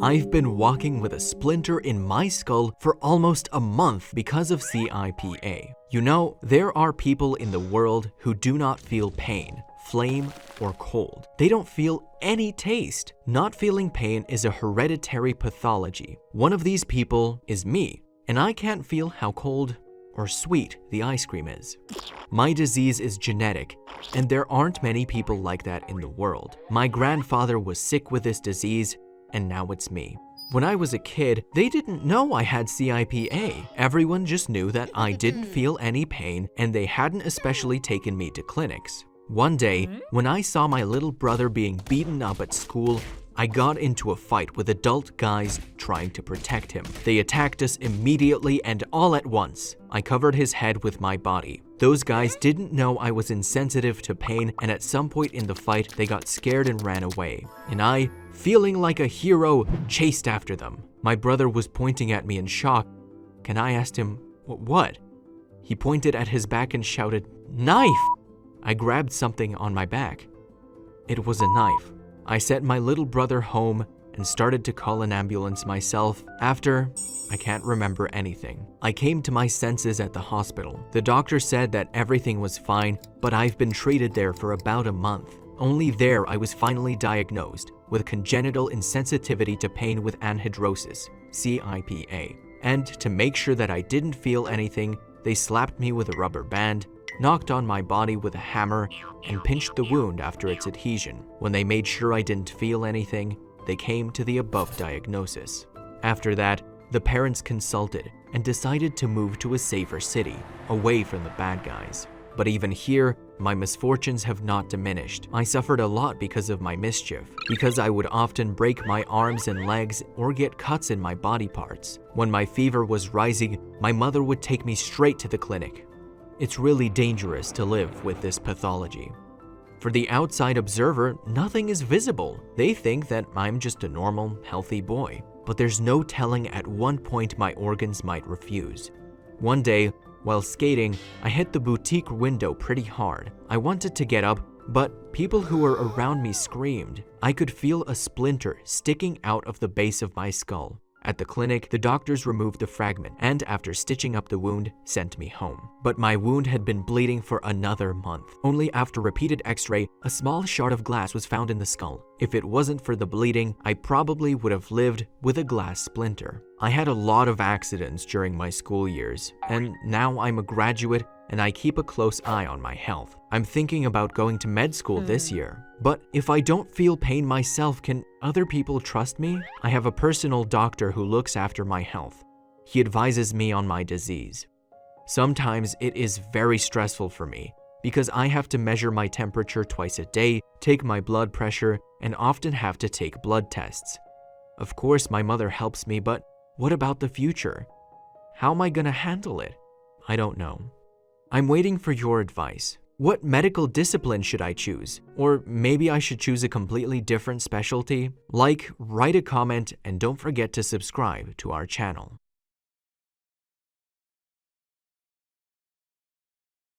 I've been walking with a splinter in my skull for almost a month because of CIPA. You know, there are people in the world who do not feel pain, flame, or cold. They don't feel any taste. Not feeling pain is a hereditary pathology. One of these people is me, and I can't feel how cold or sweet the ice cream is. My disease is genetic, and there aren't many people like that in the world. My grandfather was sick with this disease, and now it's me. When I was a kid, they didn't know I had CIPA. Everyone just knew that I didn't feel any pain, and they hadn't especially taken me to clinics. One day, when I saw my little brother being beaten up at school, I got into a fight with adult guys trying to protect him. They attacked us immediately and all at once. I covered his head with my body. Those guys didn't know I was insensitive to pain, and at some point in the fight, they got scared and ran away. And I, feeling like a hero, chased after them. My brother was pointing at me in shock, and I asked him, "What?" He pointed at his back and shouted, "Knife!" I grabbed something on my back. It was a knife. I sent my little brother home and started to call an ambulance myself. After, I can't remember anything. I came to my senses at the hospital. The doctor said that everything was fine, but I've been treated there for about a month. Only there I was finally diagnosed with congenital insensitivity to pain with anhidrosis, CIPA. And to make sure that I didn't feel anything, they slapped me with a rubber band, knocked on my body with a hammer, and pinched the wound after its adhesion. When they made sure I didn't feel anything, they came to the above diagnosis. After that, the parents consulted and decided to move to a safer city, away from the bad guys. But even here, my misfortunes have not diminished. I suffered a lot because of my mischief, because I would often break my arms and legs or get cuts in my body parts. When my fever was rising, my mother would take me straight to the clinic. It's really dangerous to live with this pathology. For the outside observer, nothing is visible. They think that I'm just a normal, healthy boy. But there's no telling at one point my organs might refuse. One day, while skating, I hit the boutique window pretty hard. I wanted to get up, but people who were around me screamed. I could feel a splinter sticking out of the base of my skull. At the clinic, the doctors removed the fragment and, after stitching up the wound, sent me home. But my wound had been bleeding for another month. Only after repeated x-ray, a small shard of glass was found in the skull. If it wasn't for the bleeding, I probably would have lived with a glass splinter. I had a lot of accidents during my school years, and now I'm a graduate and I keep a close eye on my health. I'm thinking about going to med school this year. But if I don't feel pain myself, can other people trust me? I have a personal doctor who looks after my health. He advises me on my disease. Sometimes it is very stressful for me because I have to measure my temperature twice a day, take my blood pressure, and often have to take blood tests. Of course, my mother helps me, but what about the future? How am I gonna handle it? I don't know. I'm waiting for your advice. What medical discipline should I choose? Or maybe I should choose a completely different specialty? Like, write a comment, and don't forget to subscribe to our channel.